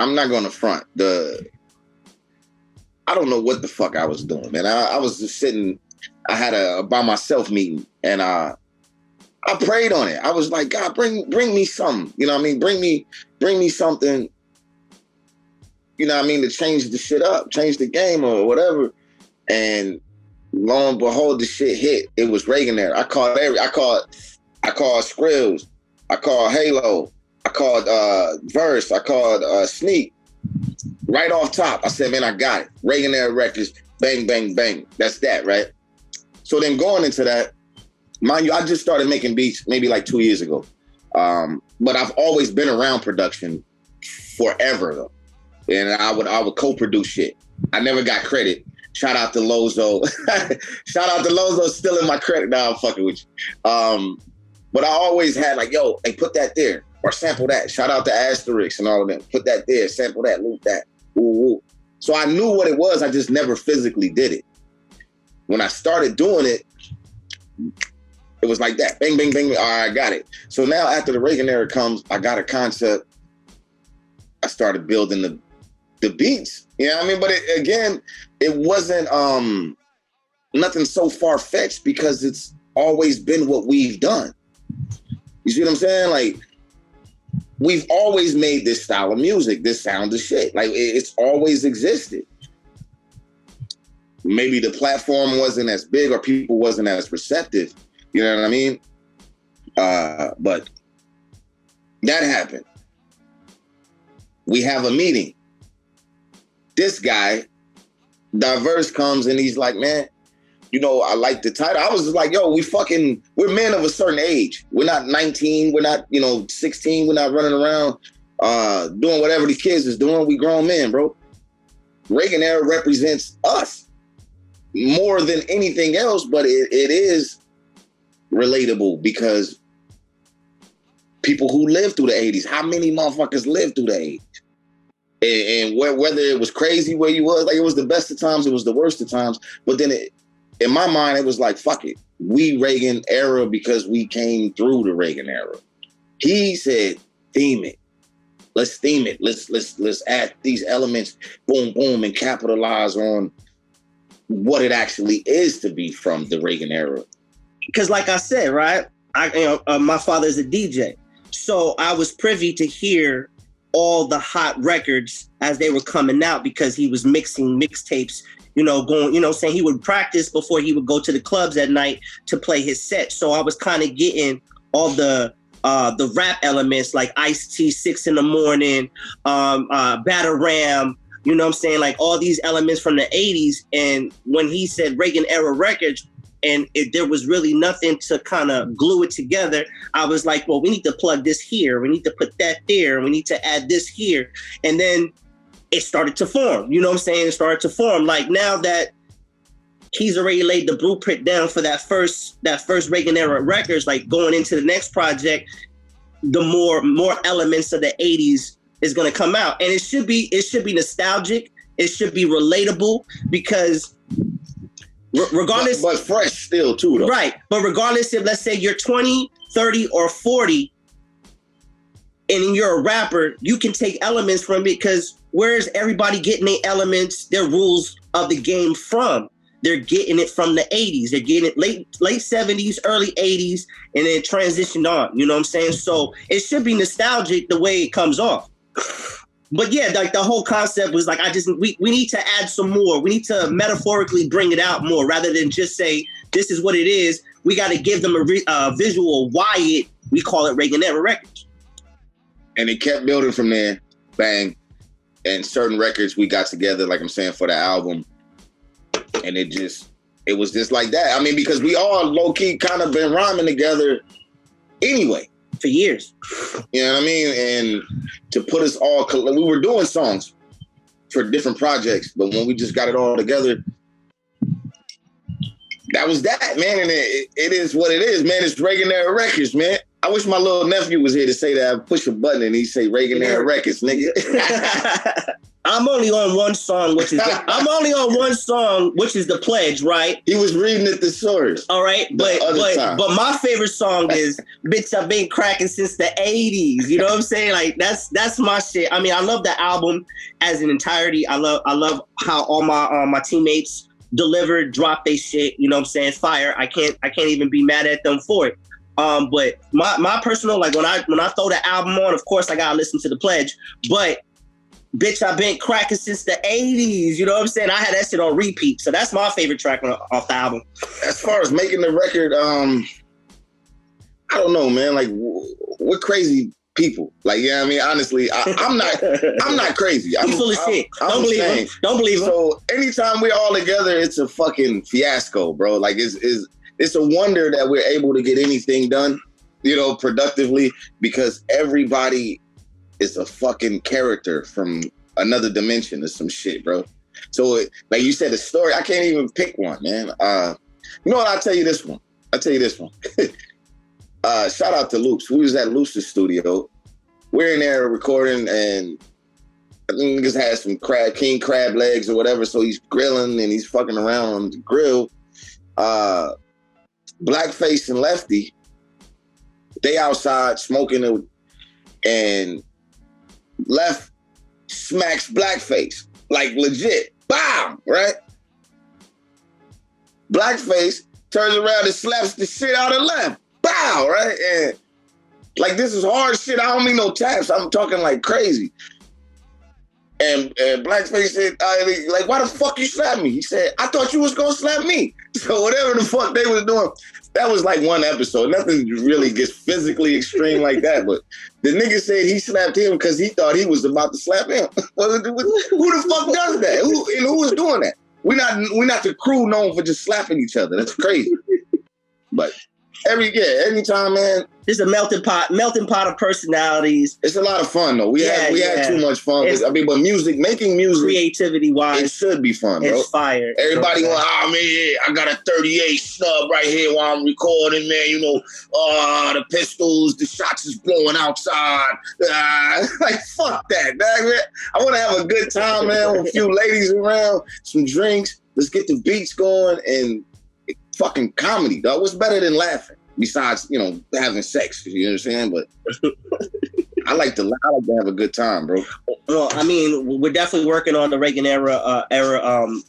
I'm not going to front. I don't know what the fuck I was doing, man. I was just sitting. I had a by myself meeting, and I prayed on it. I was like, God, bring me something. You know what I mean? Bring me something. You know what I mean? To change the shit up, change the game or whatever. And lo and behold, the shit hit. It was Reagan Era. I called Skrills. I called Halo. I called Verse. I called Sneak. Right off top, I said, man, I got it. Reagan Era Records, bang, bang, bang. That's that, right? So then going into that, mind you, I just started making beats maybe like 2 years ago. But I've always been around production forever, though. And I would co-produce shit. I never got credit. Shout out to Lozo. Shout out to Lozo stealing my credit. Nah, I'm fucking with you. But I always had like, yo, hey, put that there. Or sample that. Shout out to Asterix and all of them. Put that there, sample that, loop that. Ooh, ooh. So I knew what it was. I just never physically did it. When I started doing it, it was like that. Bang, bang, bang. All right, I got it. So now after the Reagan Era comes, I got a concept. I started building the beats. You know what I mean? But it wasn't nothing so far-fetched because it's always been what we've done. You see what I'm saying? Like, we've always made this style of music, this sound of shit. Like, it's always existed. Maybe the platform wasn't as big or people wasn't as receptive. You know what I mean? But that happened. We have a meeting. This guy, Diverse, comes and he's like, man, you know, I like the title. I was just like, yo, we're men of a certain age. We're not 19. We're not, 16. We're not running around doing whatever these kids is doing. We grown men, bro. Reagan Era represents us more than anything else, but it is relatable because people who lived through the 80s, how many motherfuckers lived through the 80s? And whether it was crazy where you was, like it was the best of times, it was the worst of times. But then in my mind, it was like, fuck it. We Reagan Era because we came through the Reagan Era. He said, theme it. Let's theme it. Let's add these elements, boom, boom, and capitalize on what it actually is to be from the Reagan Era. Because like I said, right, my father's a DJ. So I was privy to hear all the hot records as they were coming out because he was mixing mixtapes, saying he would practice before he would go to the clubs at night to play his set. So I was kind of getting all the rap elements like Ice-T, 6 in the Morning, Batarram, you know what I'm saying? Like all these elements from the 80s. And when he said Reagan Era Records, and if there was really nothing to kind of glue it together, I was like, well, we need to plug this here. We need to put that there. We need to add this here. And then it started to form. You know what I'm saying? It started to form. Like now that he's already laid the blueprint down for that first Reagan Era Records, like going into the next project, the more elements of the 80s is going to come out. And it should be nostalgic. It should be relatable because regardless, but fresh still too, though. Right. But regardless if, let's say you're 20, 30, or 40, and you're a rapper, you can take elements from it because where's everybody getting their elements, their rules of the game from? They're getting it from the 80s. They're getting it late 70s, early 80s, and then transitioned on. You know what I'm saying? So it should be nostalgic the way it comes off. But yeah, like the whole concept was like, we need to add some more. We need to metaphorically bring it out more rather than just say, this is what it is. We got to give them a visual why we call it Reagan Era Records. And it kept building from there, bang. And certain records we got together, like I'm saying, for the album. And it was just like that. I mean, because we all low-key kind of been rhyming together anyway. For years. You know what I mean? And to put us all, we were doing songs for different projects, but when we just got it all together, that was that, man. And it is what it is, man. It's Reagan Era Records, man. I wish my little nephew was here to say that. I push a button and he say Reagan Era Records, nigga. I'm only on one song, which is the Pledge, right? He was reading it the source. All right, but my favorite song is "Bitch I've Been Cracking Since the '80s." You know what I'm saying? Like that's my shit. I mean, I love the album as an entirety. I love how all my teammates dropped they shit. You know what I'm saying? Fire. I can't even be mad at them for it. But my personal, like when I throw the album on, of course I gotta listen to the Pledge, but bitch, I've been cracking since the 80s. You know what I'm saying? I had that shit on repeat. So that's my favorite track off the album. As far as making the record, I don't know, man. Like, we're crazy people. Like, yeah, I mean, honestly, I'm not crazy. I'm full of shit. Don't believe him. Don't believe him. So anytime we're all together, it's a fucking fiasco, bro. Like, it's a wonder that we're able to get anything done, you know, productively, because everybody is a fucking character from another dimension or some shit, bro. So, like you said, the story, I can't even pick one, man. You know what? I'll tell you this one. Shout out to Loops. We was at Loops' studio. We're in there recording, and I think niggas had some king crab legs or whatever, so he's grilling and he's fucking around on the grill. Blackface and Lefty, they outside smoking and Left smacks Blackface, like legit, bam, right? Blackface turns around and slaps the shit out of Left, bow, right? And like, this is hard shit. I don't mean no taps. I'm talking like crazy. And Blackface said, like, why the fuck you slap me? He said, I thought you was gonna slap me. So whatever the fuck they was doing, that was like one episode. Nothing really gets physically extreme like that. But the nigga said he slapped him because he thought he was about to slap him. Well, who the fuck does that? Who was doing that? We're not the crew known for just slapping each other. That's crazy. But anytime, man. It's a melting pot of personalities. It's a lot of fun though. We had too much fun. But making music, creativity wise, it should be fun, bro. It's fire. Everybody going, man, I got a 38 snub right here while I'm recording, man. You know, the pistols, the shots is blowing outside. Like, fuck that, man. I want to have a good time, man, with a few ladies around, some drinks. Let's get the beats going and fucking comedy, dog. What's better than laughing? Besides, you know, having sex, you know what I'm saying? But I like to have a good time, bro. Well, I mean, we're definitely working on the Reagan Era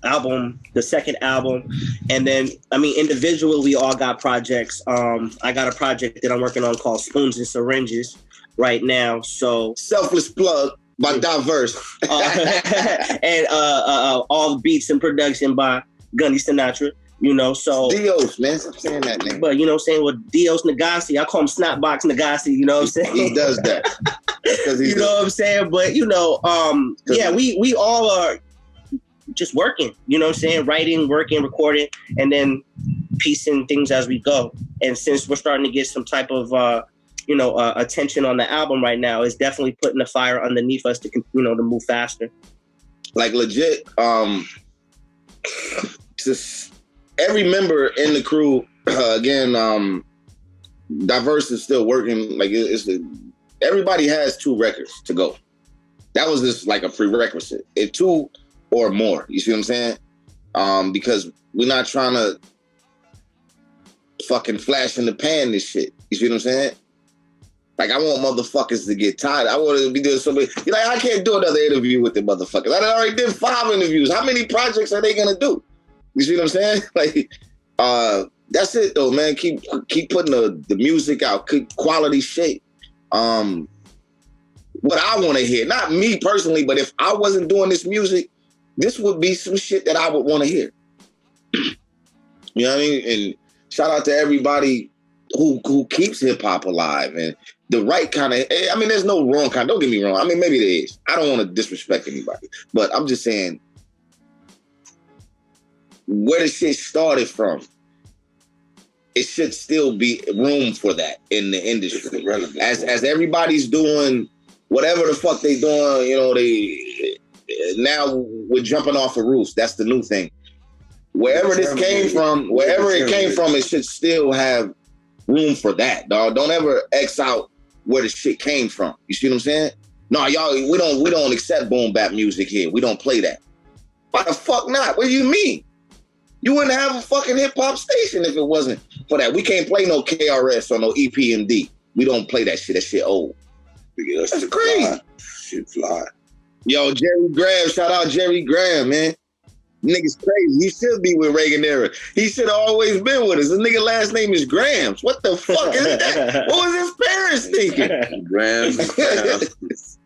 album, the second album. And then, I mean, individually, we all got projects. I got a project that I'm working on called Spoons and Syringes right now. So selfless plug by Diverse. And all the beats and production by Gunny Sinatra. You know, so Dios, man, stop saying that name. But you know what I'm saying, with Dios Nagasi, I call him Snapbox Nagasi, you know what I'm saying? He does that. You know what I'm saying? But you know, we all are just working, you know what I'm saying? Writing, working, recording, and then piecing things as we go. And since we're starting to get some type of attention on the album right now, it's definitely putting the fire underneath us to to move faster. Like legit, just every member in the crew, again, Diverse is still working. Like everybody has 2 records to go. That was just like a prerequisite. If 2 or more, you see what I'm saying? Because we're not trying to fucking flash in the pan this shit. You see what I'm saying? Like, I want motherfuckers to get tired. I want to be doing something. You're like, I can't do another interview with the motherfuckers. I already did 5 interviews. How many projects are they gonna do? You see what I'm saying? Like, that's it though, man. Keep putting the music out, keep quality shit. What I want to hear, not me personally, but if I wasn't doing this music, this would be some shit that I would want to hear. You know what I mean? And shout out to everybody who keeps hip hop alive and the right kind of. I mean, there's no wrong kind. Don't get me wrong. I mean, maybe there is. I don't want to disrespect anybody, but I'm just saying, where the shit started from, it should still be room for that in the industry. As everybody's doing whatever the fuck they doing, you know, now we're jumping off of roofs. That's the new thing. Wherever it came from, it should still have room for that, dog. Don't ever X out where the shit came from. You see what I'm saying? No, y'all, we don't accept boom bap music here. We don't play that. Why the fuck not? What do you mean? You wouldn't have a fucking hip hop station if it wasn't for that. We can't play no KRS or no EPMD. We don't play that shit. That shit old. That's crazy. Shit fly. Yo, Jerry Graham, shout out Jerry Graham, man. Nigga's crazy. He should be with Reagan Era. He should have always been with us. The nigga last name is Grams. What the fuck is that? What was his parents thinking? Grams.